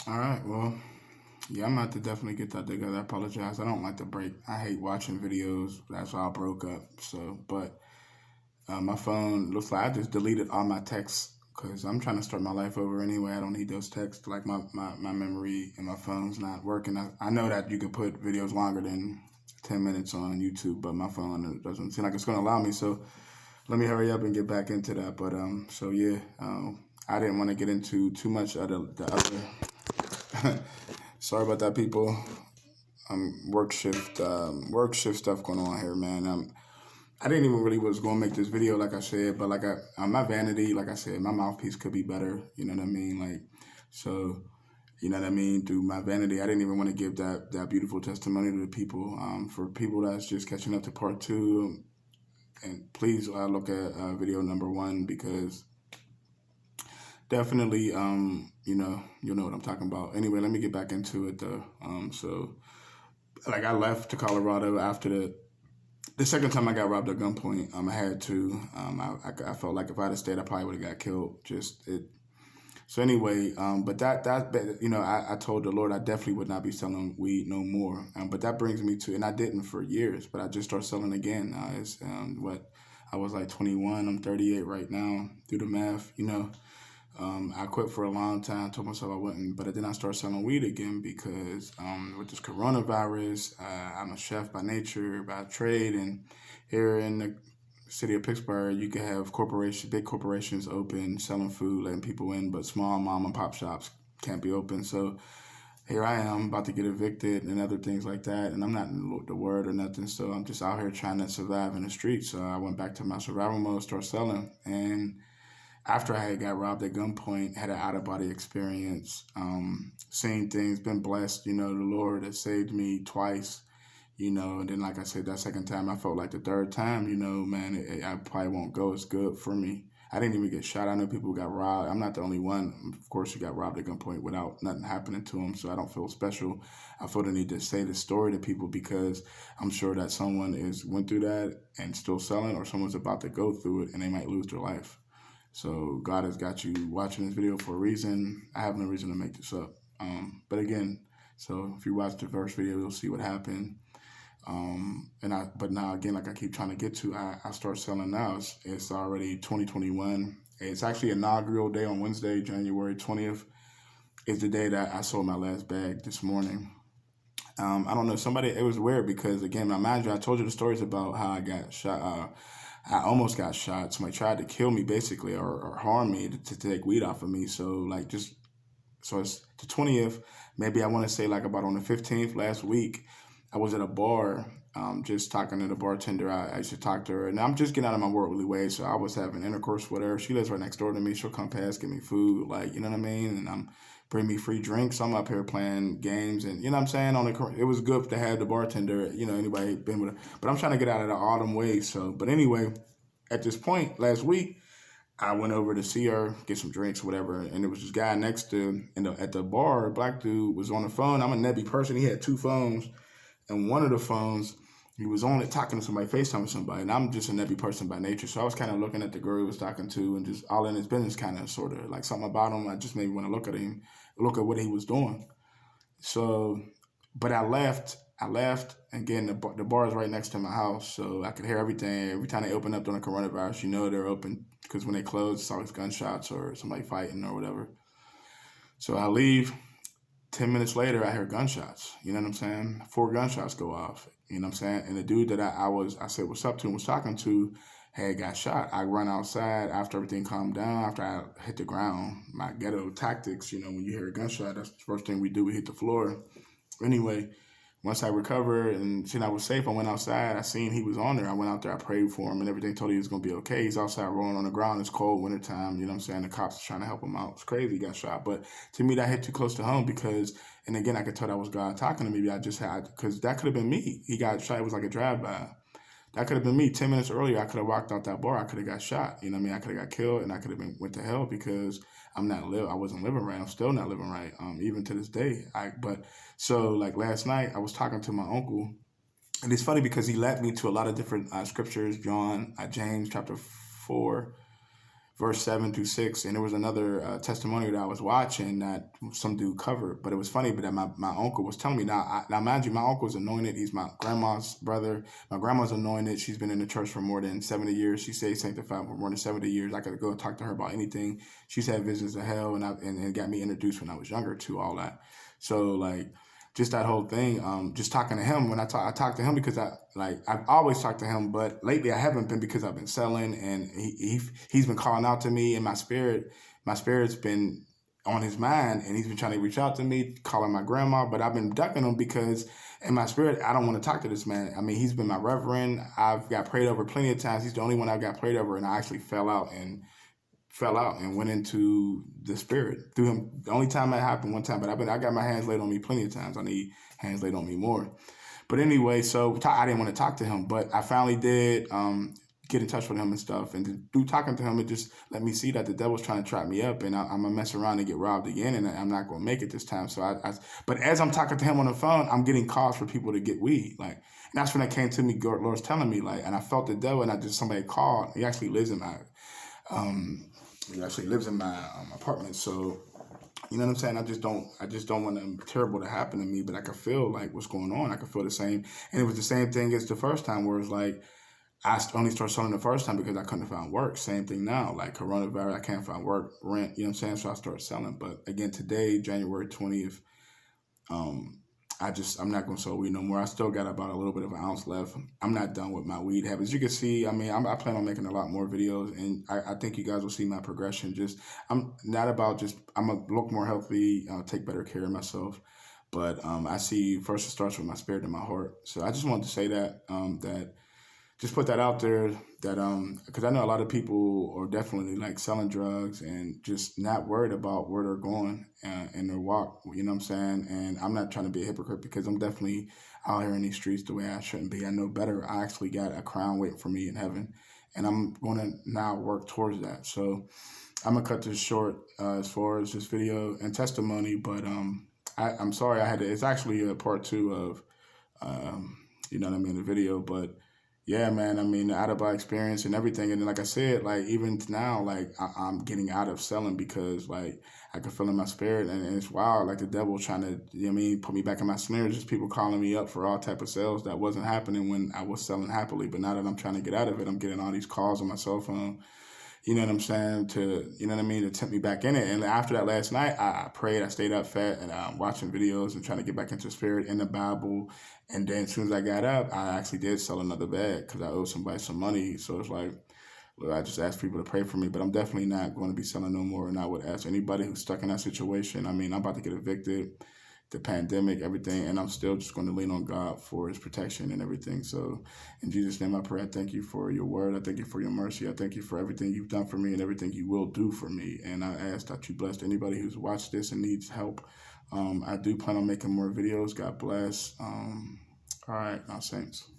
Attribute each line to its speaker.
Speaker 1: All right. Well, yeah, I'm gonna have to definitely get that together. I apologize. I don't like to break. I hate watching videos. That's why I broke up. So, but my phone looks like I just deleted all my texts because I'm trying to start my life over anyway. I don't need those texts. Like my memory and my phone's not working. I know that you could put videos longer than 10 minutes on YouTube, but my phone doesn't seem like it's going to allow me. So let me hurry up and get back into that. But so yeah, I didn't want to get into too much of the other. Sorry about that, people. Work shift stuff going on here, man. I didn't even really was going to make this video, like I said, but like my vanity, like I said, my mouthpiece could be better. You know what I mean? Like, so, you know what I mean? Through my vanity, I didn't even want to give that beautiful testimony to the people. For people that's just catching up to part two, and please look at video number one because definitely, you'll know what I'm talking about. Anyway, let me get back into it though. So like I left to Colorado after the second time I got robbed at gunpoint. I had to. I felt like if I'd have stayed, I probably would have got killed. Just it. So anyway, but I told the Lord I definitely would not be selling weed no more. But that brings me to, and I didn't for years, but I just started selling again. It's what I was like 21. I'm 38 right now. Do the math, you know. I quit for a long time, told myself I wouldn't, but then I started selling weed again because with this coronavirus, I'm a chef by nature, by trade, and here in the city of Pittsburgh, you can have big corporations open, selling food, letting people in, but small mom and pop shops can't be open. So here I am about to get evicted and other things like that, and I'm not in the word or nothing, so I'm just out here trying to survive in the streets. So I went back to my survival mode, started selling, and after I had got robbed at gunpoint, had an out of body experience, seeing things, been blessed, the Lord has saved me twice, and then like I said, that second time, I felt like the third time, man, I probably won't go as good for me. I didn't even get shot. I know people got robbed. I'm not the only one, of course, who got robbed at gunpoint without nothing happening to them, so I don't feel special. I feel the need to say this story to people because I'm sure that someone went through that and still selling, or someone's about to go through it and they might lose their life. So God has got you watching this video for a reason. I have no reason to make this up. But again, so if you watch the first video, you'll see what happened. But now again, like I keep trying to get to, I start selling now. It's already 2021. It's actually inaugural day on Wednesday, January 20th, is the day that I sold my last bag this morning. I don't know, it was weird because again, mind you, I told you the stories about how I got shot. I almost got shot. Somebody tried to kill me basically or harm me to take weed off of me. So so it's the 20th, maybe I want to say like about on the 15th last week, I was at a bar, just talking to the bartender. I used to talk to her, and I'm just getting out of my worldly way. So I was having intercourse with her. She lives right next door to me. She'll come past, give me food, like, you know what I mean? And bring me free drinks. I'm up here playing games, and you know what I'm saying? It was good to have the bartender, anybody been with her. But I'm trying to get out of the autumn way. So, but anyway, at this point last week, I went over to see her, get some drinks, whatever, and there was this guy next to, at the bar, a black dude was on the phone. I'm a nebby person. He had two phones, and one of the phones, he was on it talking to somebody, FaceTime with somebody, and I'm just a nebby person by nature, so I was kind of looking at the girl he was talking to and just all in his business, kind of, sort of, like something about him. I just made me want to look at him, look at what he was doing. So, but I left. Again, the bar is right next to my house, so I could hear everything. Every time they open up during the coronavirus, they're open because when they close, it's always gunshots or somebody fighting or whatever. So I leave. 10 minutes later, I hear gunshots. You know what I'm saying? 4 gunshots go off. You know what I'm saying? And the dude that I said what's up to and was talking to had got shot. I run outside after everything calmed down, after I hit the ground. My ghetto tactics, when you hear a gunshot, that's the first thing we do. We hit the floor. Anyway, once I recovered and seen I was safe, I went outside. I seen he was on there. I went out there. I prayed for him and everything. Told he was going to be okay. He's outside rolling on the ground. It's cold wintertime. You know what I'm saying? The cops are trying to help him out. It's crazy he got shot. But to me, that hit too close to home because, and again, I could tell that was God talking to me. Because that could have been me. He got shot. It was like a drive-by. That could have been me. 10 minutes earlier, I could have walked out that bar. I could have got shot. You know what I mean? I could have got killed and I could have went to hell because I wasn't living right. I'm still not living right, even to this day. So like last night, I was talking to my uncle, and it's funny because he led me to a lot of different scriptures, James chapter 4, verse 7 through 6. And there was another testimony that I was watching that some dude covered, but it was funny. But that my uncle was telling me now mind you, my uncle's anointed. He's my grandma's brother. My grandma's anointed. She's been in the church for more than 70 years. She stayed sanctified for more than 70 years. I could go talk to her about anything. She's had visions of hell, and got me introduced when I was younger to all that. So like, just that whole thing, just talking to him. When I talk to him because I've always talked to him, but lately I haven't been because I've been selling, and he's been calling out to me, and my spirit's been on his mind, and he's been trying to reach out to me, calling my grandma, but I've been ducking him because in my spirit I don't want to talk to this man. I mean, he's been my reverend. I've got prayed over plenty of times. He's the only one I've got prayed over, and I actually fell out and went into the spirit through him. The only time that happened one time, but I got my hands laid on me plenty of times. I need hands laid on me more. But anyway, so I didn't want to talk to him, but I finally did get in touch with him and stuff. And through talking to him, it just let me see that the devil's trying to trap me up, and I'm gonna mess around and get robbed again, and I'm not gonna make it this time. So but as I'm talking to him on the phone, I'm getting calls for people to get weed, like. And that's when it came to me. Lord's telling me, like, and I felt the devil, and somebody called. He actually lives in my he actually lives in my apartment. So, you know what I'm saying? I just don't want anything terrible to happen to me, but I can feel like what's going on. I can feel the same. And it was the same thing as the first time, where it's like, I only started selling the first time because I couldn't find work. Same thing now, like coronavirus, I can't find work, rent, you know what I'm saying? So I started selling. But again, today, January 20th, I'm not going to sell weed no more. I still got about a little bit of an ounce left. I'm not done with my weed habits. You can see, I mean, I plan on making a lot more videos, and I think you guys will see my progression. I'm not about I'm going to look more healthy, take better care of myself. But I see first it starts with my spirit and my heart. So I just wanted to say that, just put that out there, that because I know a lot of people are definitely like selling drugs and just not worried about where they're going in their walk, you know what I'm saying? And I'm not trying to be a hypocrite, because I'm definitely out here in these streets the way I shouldn't be. I know better. I actually got a crown waiting for me in heaven, and I'm going to now work towards that. So I'm gonna cut this short as far as this video and testimony, but I'm sorry I had to. It's actually a part 2 of you know what I mean, the video, but yeah, man, I mean, out of my experience and everything. And then, like I said, like, even now, like, I'm getting out of selling because, like, I can feel in my spirit, and it's wild. Like, the devil trying to, you know what I mean, put me back in my snares. Just people calling me up for all type of sales that wasn't happening when I was selling happily. But now that I'm trying to get out of it, I'm getting all these calls on my cell phone, you know what I'm saying, you know what I mean, to tempt me back in it. And after that last night, I prayed, I stayed up fat, and I'm watching videos and trying to get back into spirit in the Bible. And then as soon as I got up, I actually did sell another bag because I owed somebody some money. So it's like, well, I just asked people to pray for me, but I'm definitely not going to be selling no more. And I would ask anybody who's stuck in that situation. I mean, I'm about to get evicted, the pandemic, everything, and I'm still just going to lean on God for his protection and everything. So in Jesus' name I pray. I thank you for your word. I thank you for your mercy. I thank you for everything you've done for me and everything you will do for me. And I ask that you bless anybody who's watched this and needs help. I do plan on making more videos. God bless. All right, now, saints.